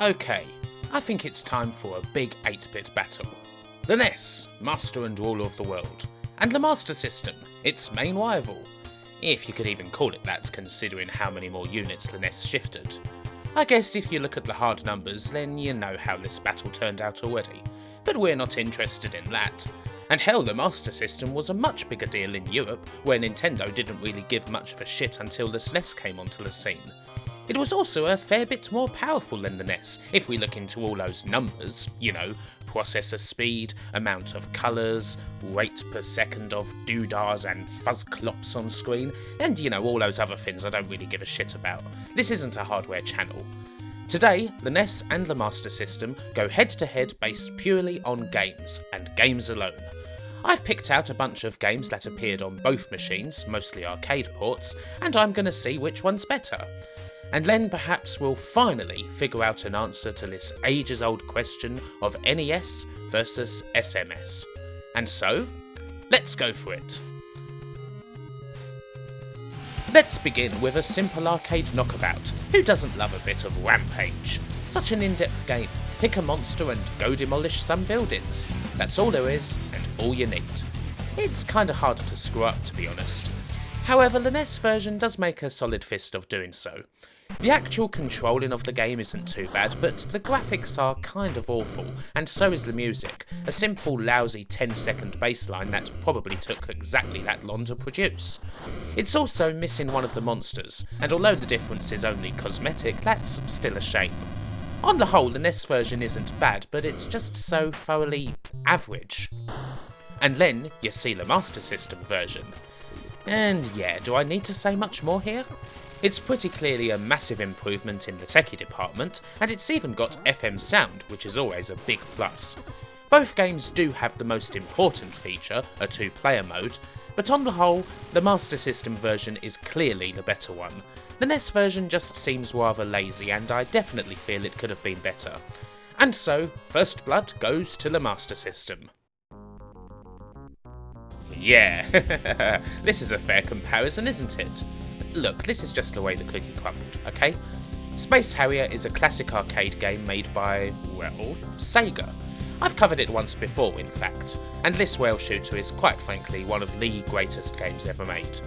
Okay, I think it's time for a big 8-bit battle. The NES, master and ruler of the world, and the Master System, its main rival. If you could even call it that, considering how many more units the NES shifted. I guess if you look at the hard numbers, then you know how this battle turned out already. But we're not interested in that. And hell, the Master System was a much bigger deal in Europe, where Nintendo didn't really give much of a shit until the SNES came onto the scene. It was also a fair bit more powerful than the NES, if we look into all those numbers, you know, processor speed, amount of colours, rate per second of doodahs and fuzz clops on screen, and you know, all those other things I don't really give a shit about. This isn't a hardware channel. Today, the NES and the Master System go head to head based purely on games, and games alone. I've picked out a bunch of games that appeared on both machines, mostly arcade ports, and I'm gonna see which one's better. And then perhaps we'll finally figure out an answer to this ages-old question of NES versus SMS. And so, let's go for it. Let's begin with a simple arcade knockabout. Who doesn't love a bit of Rampage? Such an in-depth game. Pick a monster and go demolish some buildings. That's all there is, and all you need. It's kinda hard to screw up, to be honest. However, the NES version does make a solid fist of doing so. The actual controlling of the game isn't too bad, but the graphics are kind of awful, and so is the music, a simple lousy 10-second bassline that probably took exactly that long to produce. It's also missing one of the monsters, and although the difference is only cosmetic, that's still a shame. On the whole, the NES version isn't bad, but it's just so thoroughly average. And then you see the Master System version. And yeah, do I need to say much more here? It's pretty clearly a massive improvement in the techie department, and it's even got FM sound, which is always a big plus. Both games do have the most important feature, a 2-player mode, but on the whole, the Master System version is clearly the better one. The NES version just seems rather lazy, and I definitely feel it could have been better. And so, first blood goes to the Master System. Yeah, this is a fair comparison, isn't it? Look, this is just the way the cookie crumbled, okay? Space Harrier is a classic arcade game made by, well, Sega. I've covered it once before, in fact, and this rail shooter is quite frankly one of the greatest games ever made.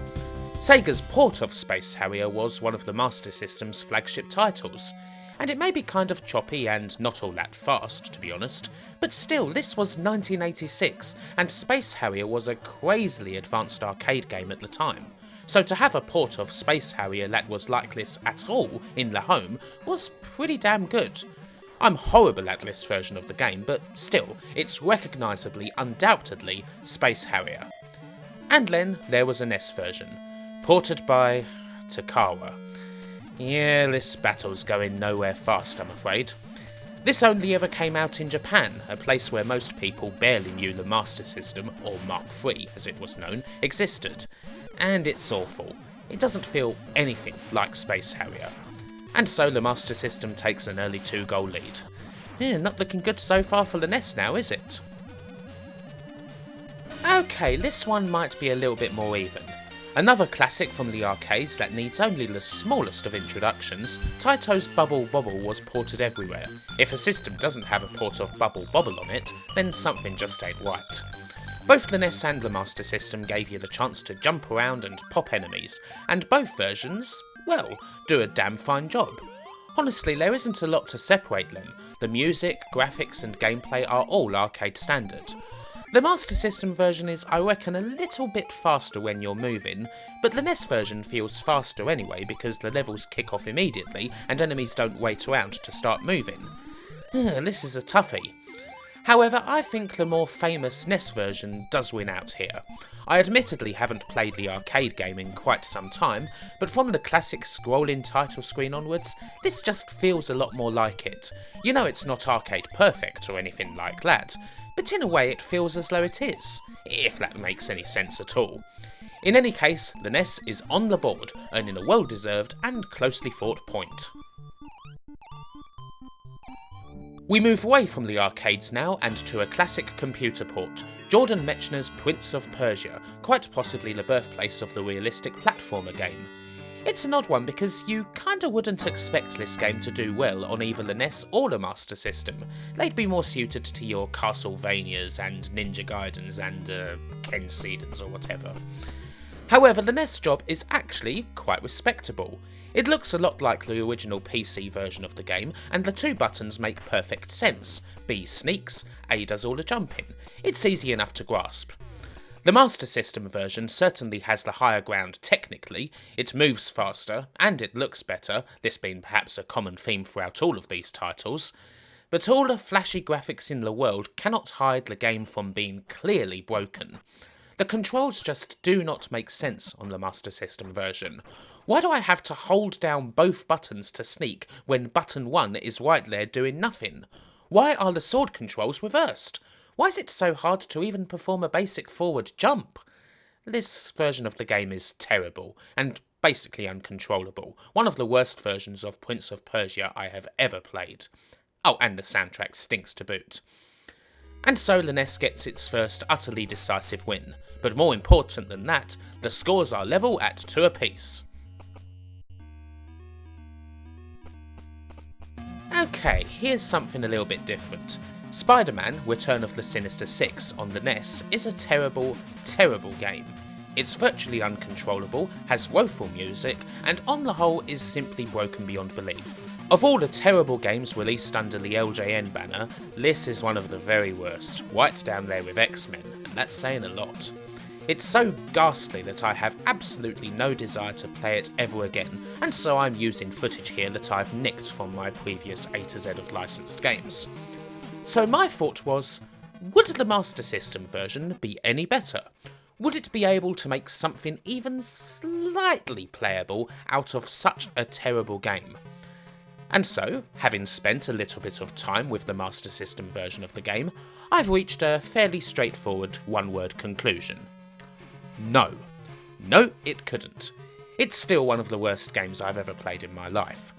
Sega's port of Space Harrier was one of the Master System's flagship titles, and it may be kind of choppy and not all that fast, to be honest, but still, this was 1986, and Space Harrier was a crazily advanced arcade game at the time. So to have a port of Space Harrier that was like this at all in the home was pretty damn good. I'm horrible at this version of the game, but still, it's recognisably, undoubtedly, Space Harrier. And then there was a NES version, ported by Takawa. Yeah, this battle's going nowhere fast, I'm afraid. This only ever came out in Japan, a place where most people barely knew the Master System, or Mark III as it was known, existed. And it's awful. It doesn't feel anything like Space Harrier. And so the Master System takes an early 2-goal lead. Yeah, not looking good so far for the NES now, is it? Okay, this one might be a little bit more even. Another classic from the arcades that needs only the smallest of introductions, Taito's Bubble Bobble was ported everywhere. If a system doesn't have a port of Bubble Bobble on it, then something just ain't right. Both the NES and the Master System gave you the chance to jump around and pop enemies, and both versions, well, do a damn fine job. Honestly, there isn't a lot to separate them. The music, graphics and gameplay are all arcade standard. The Master System version is, I reckon, a little bit faster when you're moving, but the NES version feels faster anyway because the levels kick off immediately and enemies don't wait around to start moving. This is a toughie. However, I think the more famous NES version does win out here. I admittedly haven't played the arcade game in quite some time, but from the classic scrolling title screen onwards, this just feels a lot more like it. You know it's not arcade perfect or anything like that, but in a way it feels as though it is, if that makes any sense at all. In any case, the NES is on the board, earning a well-deserved and closely fought point. We move away from the arcades now and to a classic computer port, Jordan Mechner's Prince of Persia, quite possibly the birthplace of the realistic platformer game. It's an odd one because you kinda wouldn't expect this game to do well on either the NES or the Master System. They'd be more suited to your Castlevanias and Ninja Gaidens and Ken Sedans or whatever. However, the NES job is actually quite respectable. It looks a lot like the original PC version of the game, and the two buttons make perfect sense. B sneaks, A does all the jumping. It's easy enough to grasp. The Master System version certainly has the higher ground technically, it moves faster, and it looks better, this being perhaps a common theme throughout all of these titles. But all the flashy graphics in the world cannot hide the game from being clearly broken. The controls just do not make sense on the Master System version. Why do I have to hold down both buttons to sneak when button 1 is right there doing nothing? Why are the sword controls reversed? Why is it so hard to even perform a basic forward jump? This version of the game is terrible, and basically uncontrollable. One of the worst versions of Prince of Persia I have ever played. Oh, and the soundtrack stinks to boot. And so the NES gets its first utterly decisive win. But more important than that, the scores are level at 2 apiece. Okay, here's something a little bit different. SpiderMan, Return of the Sinister Six on the NES is a terrible, terrible game. It's virtually uncontrollable, has woeful music, and on the whole is simply broken beyond belief. Of all the terrible games released under the LJN banner, this is one of the very worst, right down there with X-Men, and that's saying a lot. It's so ghastly that I have absolutely no desire to play it ever again, and so I'm using footage here that I've nicked from my previous A to Z of licensed games. So my thought was, would the Master System version be any better? Would it be able to make something even slightly playable out of such a terrible game? And so, having spent a little bit of time with the Master System version of the game, I've reached a fairly straightforward one-word conclusion. No. No, it couldn't. It's still one of the worst games I've ever played in my life.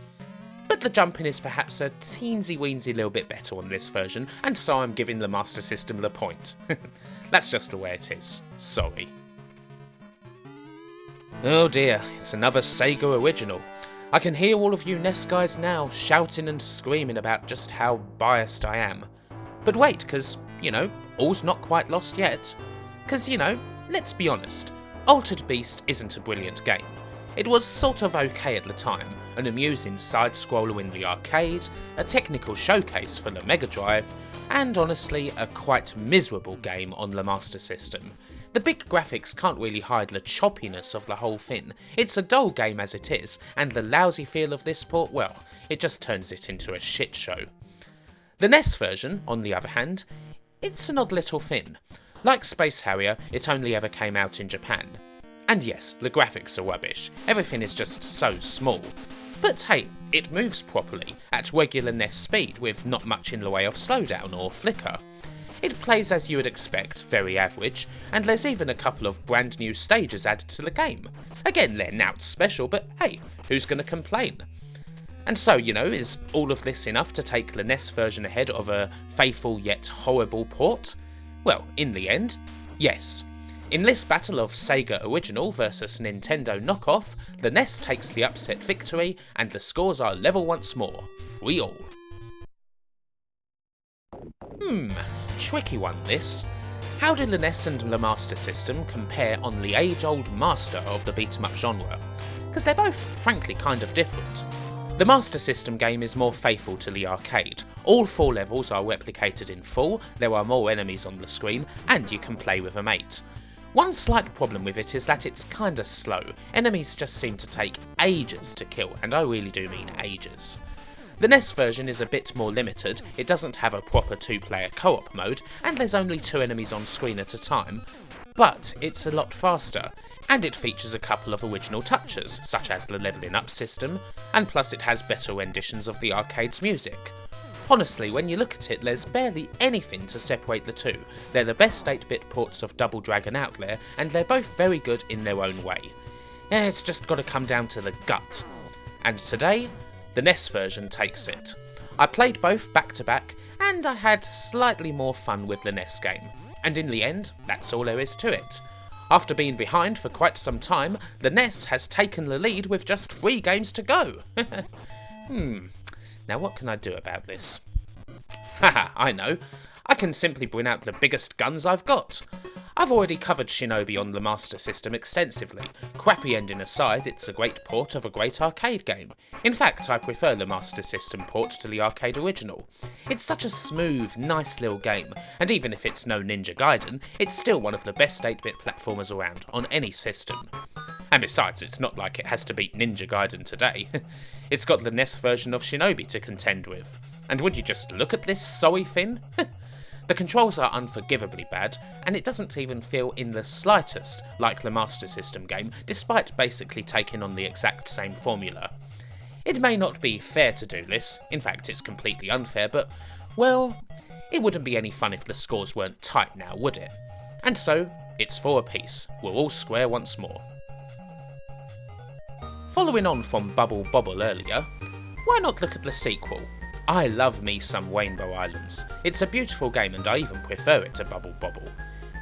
But the jumping is perhaps a teensy-weensy little bit better on this version, and so I'm giving the Master System the point. That's just the way it is. Sorry. Oh dear, it's another Sega original. I can hear all of you NES guys now shouting and screaming about just how biased I am. But wait, cause, all's not quite lost yet. Cause, let's be honest, Altered Beast isn't a brilliant game. It was sort of okay at the time, an amusing side-scroller in the arcade, a technical showcase for the Mega Drive, and honestly a quite miserable game on the Master System. The big graphics can't really hide the choppiness of the whole thing. It's a dull game as it is, and the lousy feel of this port, well, it just turns it into a shit show. The NES version, on the other hand, it's an odd little thing. Like Space Harrier, it only ever came out in Japan. And yes, the graphics are rubbish, everything is just so small. But hey, it moves properly, at regular NES speed with not much in the way of slowdown or flicker. It plays as you would expect, very average, and there's even a couple of brand new stages added to the game. Again, they're nowt special, but hey, who's gonna complain? And so, is all of this enough to take the NES version ahead of a faithful yet horrible port? Well, in the end, yes. In this battle of Sega original versus Nintendo knockoff, the NES takes the upset victory, and the scores are level once more, 3-all. Tricky one this. How did the NES and the Master System compare on the age-old master of the beat-em-up genre? Because they're both, frankly, kind of different. The Master System game is more faithful to the arcade. All 4 levels are replicated in full, there are more enemies on the screen, and you can play with a mate. One slight problem with it is that it's kinda slow. Enemies just seem to take ages to kill, and I really do mean ages. The NES version is a bit more limited, it doesn't have a proper 2-player co-op mode, and there's only 2 enemies on screen at a time, but it's a lot faster, and it features a couple of original touches, such as the levelling up system, and plus it has better renditions of the arcade's music. Honestly, when you look at it, there's barely anything to separate the two. They're the best 8-bit ports of Double Dragon out there, and they're both very good in their own way. It's just gotta come down to the gut. And today, the NES version takes it. I played both back to back, and I had slightly more fun with the NES game. And in the end, that's all there is to it. After being behind for quite some time, the Ness has taken the lead with just 3 games to go. Now what can I do about this? Haha, I know. I can simply bring out the biggest guns I've got. I've already covered Shinobi on the Master System extensively. Crappy ending aside, it's a great port of a great arcade game. In fact, I prefer the Master System port to the arcade original. It's such a smooth, nice little game, and even if it's no Ninja Gaiden, it's still one of the best 8-bit platformers around, on any system. And besides, it's not like it has to beat Ninja Gaiden today. It's got the NES version of Shinobi to contend with. And would you just look at this sorry thing? The controls are unforgivably bad, and it doesn't even feel in the slightest like the Master System game, despite basically taking on the exact same formula. It may not be fair to do this, in fact it's completely unfair, but, well, it wouldn't be any fun if the scores weren't tight now, would it? And so, it's 4 apiece. We're all square once more. Following on from Bobble earlier, why not look at the sequel? I love me some Waynebow Islands. It's a beautiful game and I even prefer it to Bobble.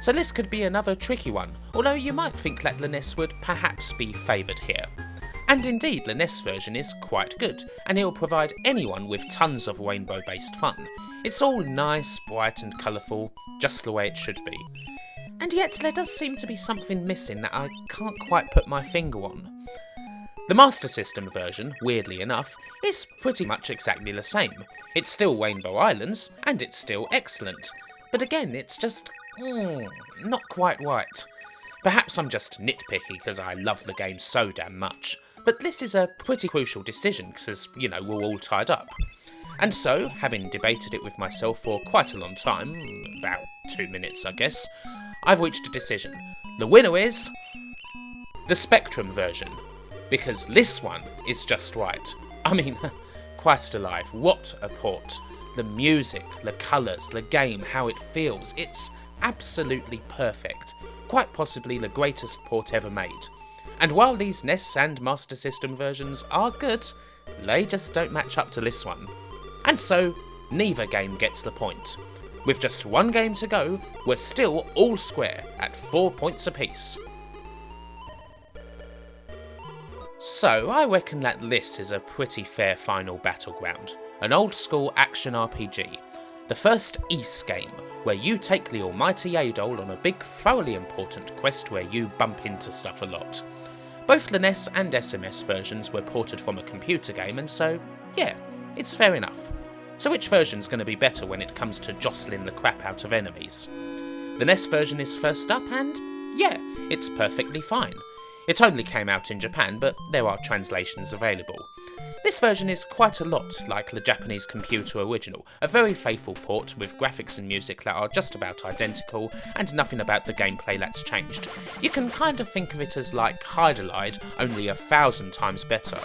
So this could be another tricky one, although you might think that the NES would perhaps be favoured here. And indeed, the NES version is quite good, and it will provide anyone with tons of Waynebow based fun. It's all nice, bright and colourful, just the way it should be. And yet there does seem to be something missing that I can't quite put my finger on. The Master System version, weirdly enough, is pretty much exactly the same. It's still Waynebow Islands, and it's still excellent. But again, it's just, not quite right. Perhaps I'm just nitpicky because I love the game so damn much. But this is a pretty crucial decision because, we're all tied up. And so, having debated it with myself for quite a long time, about 2 minutes I guess, I've reached a decision. The winner is the Spectrum version. Because this one is just right. I mean, Christ alive, what a port. The music, the colours, the game, how it feels, it's absolutely perfect. Quite possibly the greatest port ever made. And while these NES and Master System versions are good, they just don't match up to this one. And so, neither game gets the point. With just 1 game to go, we're still all square at 4 points apiece. So, I reckon that this is a pretty fair final battleground. An old school action RPG. The first Ys game, where you take the almighty Adol on a big, thoroughly important quest where you bump into stuff a lot. Both the NES and SMS versions were ported from a computer game, and so, yeah, it's fair enough. So which version's going to be better when it comes to jostling the crap out of enemies? The NES version is first up, and yeah, it's perfectly fine. It only came out in Japan, but there are translations available. This version is quite a lot like the Japanese computer original, a very faithful port with graphics and music that are just about identical and nothing about the gameplay that's changed. You can kind of think of it as like Hide-a-Lide, only 1,000 times better.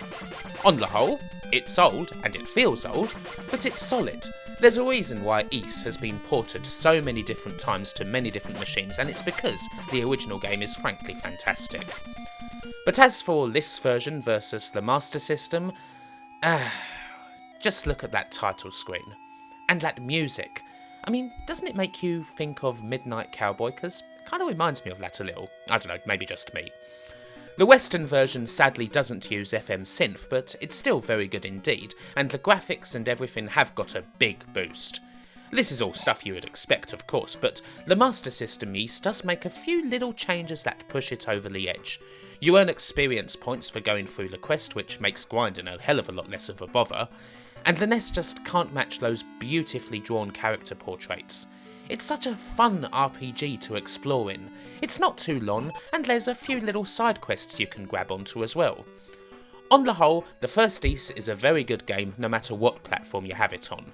On the whole, it's old and it feels old, but it's solid. There's a reason why Ys has been ported so many different times to many different machines, and it's because the original game is frankly fantastic. But as for this version versus the Master System, just look at that title screen. And that music. I mean, doesn't it make you think of Midnight Cowboy? Because it kind of reminds me of that a little. I don't know, maybe just me. The Western version sadly doesn't use FM synth, but it's still very good indeed, and the graphics and everything have got a big boost. This is all stuff you would expect, of course, but the Master System Ys does make a few little changes that push it over the edge. You earn experience points for going through the quest, which makes grinding a hell of a lot less of a bother, and the NES just can't match those beautifully drawn character portraits. It's such a fun RPG to explore in. It's not too long, and there's a few little side quests you can grab onto as well. On the whole, the first Ys is a very good game no matter what platform you have it on.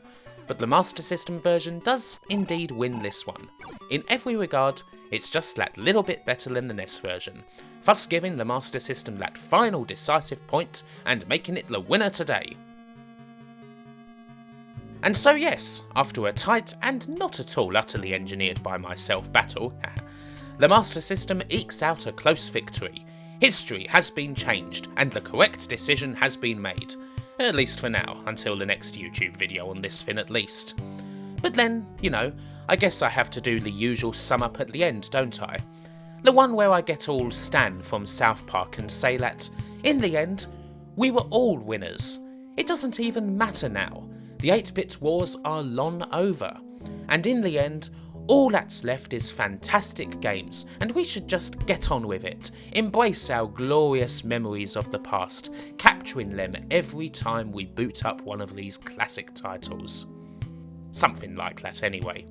But the Master System version does indeed win this one. In every regard, it's just that little bit better than the NES version, thus giving the Master System that final decisive point and making it the winner today. And so yes, after a tight and not at all utterly engineered by myself battle, the Master System ekes out a close victory. History has been changed and the correct decision has been made. At least for now, until the next YouTube video on this thing at least. But then, I guess I have to do the usual sum up at the end, don't I? The one where I get all Stan from South Park and say that, in the end, we were all winners. It doesn't even matter now. The 8-bit wars are long over. And in the end, all that's left is fantastic games, and we should just get on with it, embrace our glorious memories of the past, capturing them every time we boot up one of these classic titles. Something like that anyway.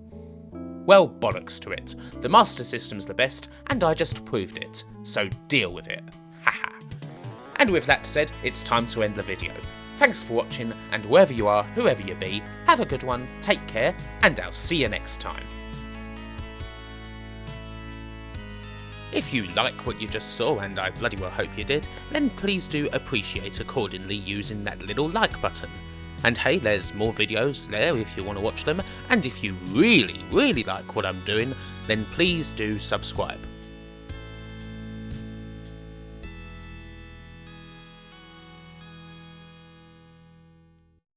Well, bollocks to it. The Master System's the best, and I just proved it, so deal with it. Haha. And with that said, it's time to end the video. Thanks for watching, and wherever you are, whoever you be, have a good one, take care, and I'll see you next time. If you like what you just saw, and I bloody well hope you did, then please do appreciate accordingly using that little like button. And hey, there's more videos there if you want to watch them, and if you really like what I'm doing, then please do subscribe.